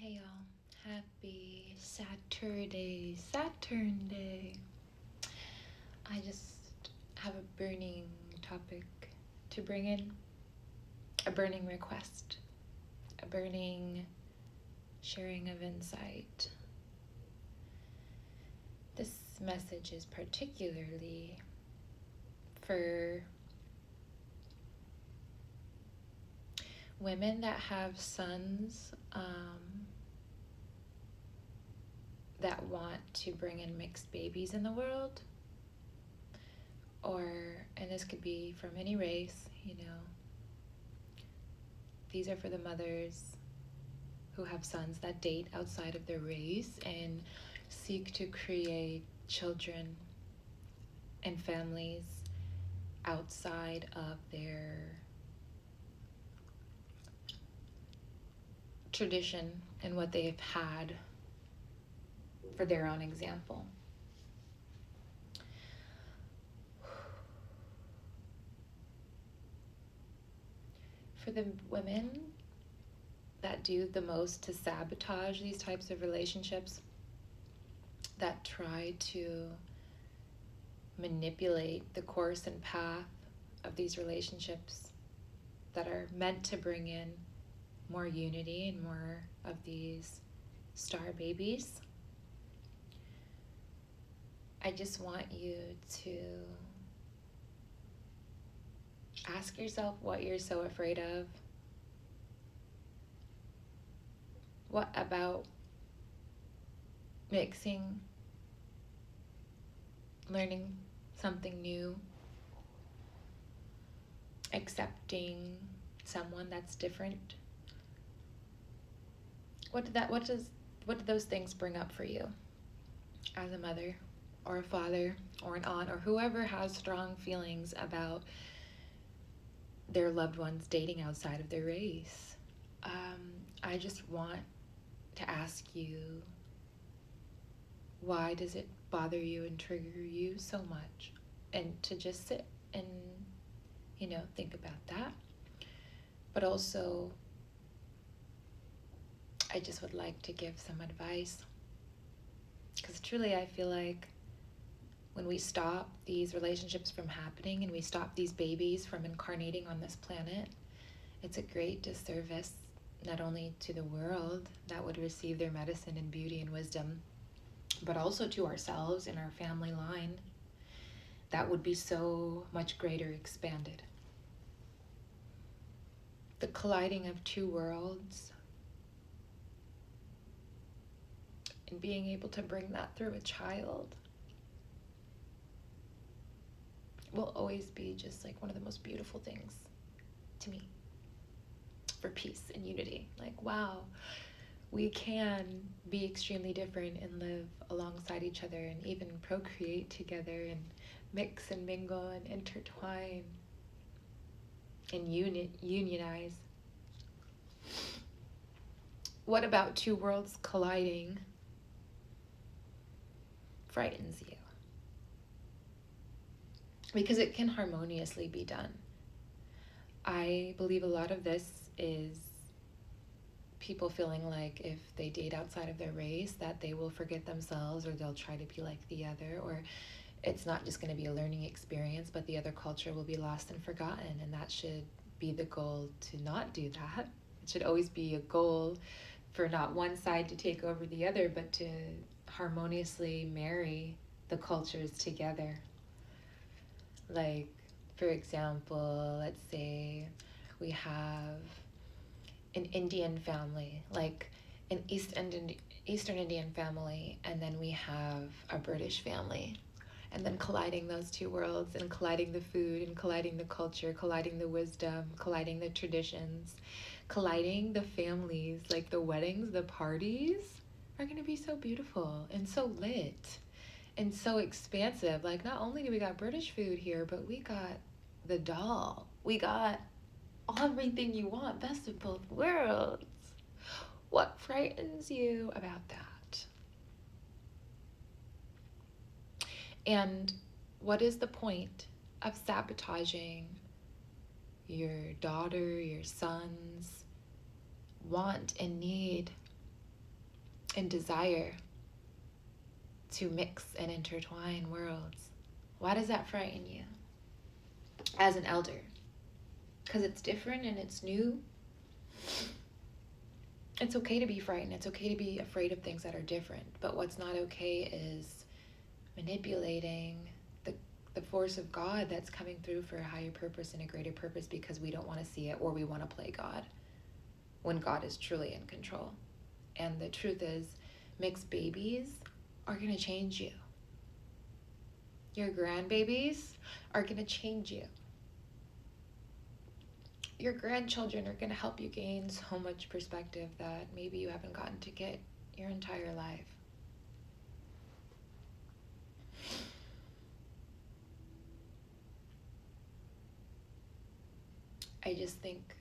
Hey y'all, happy Saturn Day. I just have a burning topic to bring in, a burning request, a burning sharing of insight. This message is particularly for women that have sons that want to bring in mixed babies in the world, and this could be from any race, These are for the mothers who have sons that date outside of their race and seek to create children and families outside of their tradition and what they've had for their own example. For the women that do the most to sabotage these types of relationships, that try to manipulate the course and path of these relationships that are meant to bring in more unity and more of these star babies, I just want you to ask yourself what you're so afraid of. What about mixing, learning something new, accepting someone that's different? What do those things bring up for you as a mother or a father or an aunt or whoever has strong feelings about their loved ones dating outside of their race? I just want to ask you, why does it bother you and trigger you so much? And to just sit and, think about that. But also, I just would like to give some advice. Because truly, I feel like when we stop these relationships from happening and we stop these babies from incarnating on this planet, it's a great disservice not only to the world that would receive their medicine and beauty and wisdom, but also to ourselves and our family line that would be so much greater expanded. The colliding of two worlds and being able to bring that through a child will always be just like one of the most beautiful things to me, for peace and unity. Like, wow, we can be extremely different and live alongside each other and even procreate together and mix and mingle and intertwine and unionize. What about two worlds colliding frightens you? Because it can harmoniously be done. I believe a lot of this is people feeling like if they date outside of their race that they will forget themselves, or they'll try to be like the other, or it's not just going to be a learning experience, but the other culture will be lost and forgotten. And that should be the goal, to not do that. It should always be a goal for not one side to take over the other, but to harmoniously marry the cultures together. Like, for example, let's say we have an Indian family, like an Eastern Indian family, and then we have a British family. And then colliding those two worlds and colliding the food and colliding the culture, colliding the wisdom, colliding the traditions, colliding the families, like the weddings, the parties are going to be so beautiful and so lit and so expansive. Like, not only do we got British food here, but we got the doll. We got everything you want, best of both worlds. What frightens you about that? And what is the point of sabotaging your daughter, your son's want and need and desire to mix and intertwine worlds. Why does that frighten you as an elder? Because it's different and it's new. It's okay to be frightened. It's okay to be afraid of things that are different. But what's not okay is manipulating the force of God that's coming through for a higher purpose and a greater purpose because we don't want to see it or we want to play God when God is truly in control. And the truth is, mixed babies are going to change you. Your grandbabies are going to change you. Your grandchildren are going to help you gain so much perspective that maybe you haven't gotten to get your entire life. I just think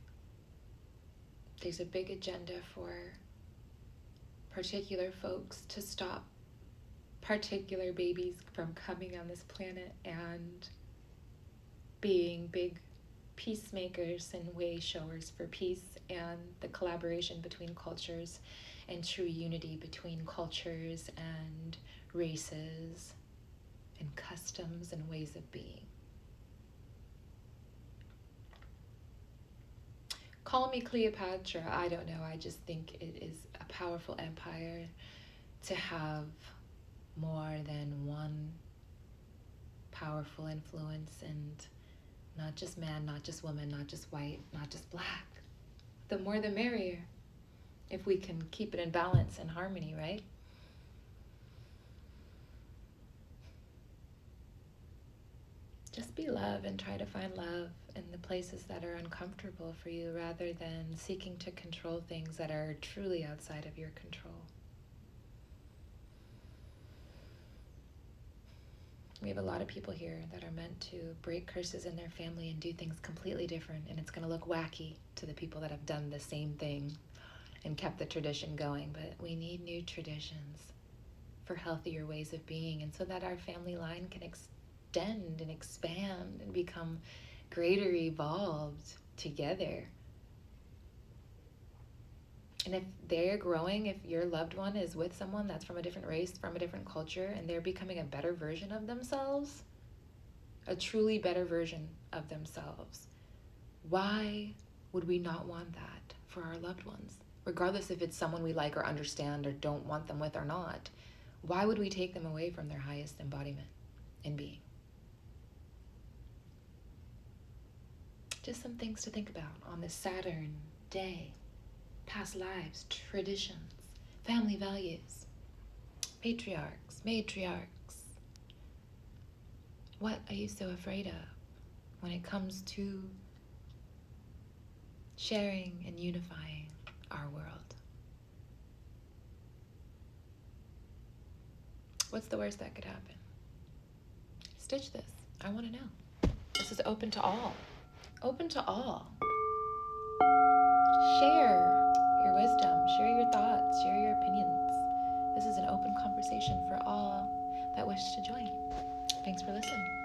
there's a big agenda for particular folks to stop particular babies from coming on this planet and being big peacemakers and way showers for peace and the collaboration between cultures and true unity between cultures and races and customs and ways of being. Call me Cleopatra, I don't know. I just think it is a powerful empire to have more than one powerful influence, and not just man, not just woman, not just white, not just black. The more the merrier, if we can keep it in balance and harmony, right? Just be love and try to find love in the places that are uncomfortable for you rather than seeking to control things that are truly outside of your control. We have a lot of people here that are meant to break curses in their family and do things completely different, and it's going to look wacky to the people that have done the same thing and kept the tradition going. But we need new traditions for healthier ways of being, and so that our family line can extend and expand and become greater evolved together. And if they're growing, if your loved one is with someone that's from a different race, from a different culture, and they're becoming a better version of themselves, a truly better version of themselves, why would we not want that for our loved ones? Regardless if it's someone we like or understand or don't want them with or not, why would we take them away from their highest embodiment and being? Just some things to think about on this Saturn day. Past lives, traditions, family values, patriarchs, matriarchs. What are you so afraid of when it comes to sharing and unifying our world? What's the worst that could happen? Stitch this. I want to know. This is open to all. Open to all. Share your wisdom, share your thoughts, share your opinions. This is an open conversation for all that wish to join. Thanks for listening.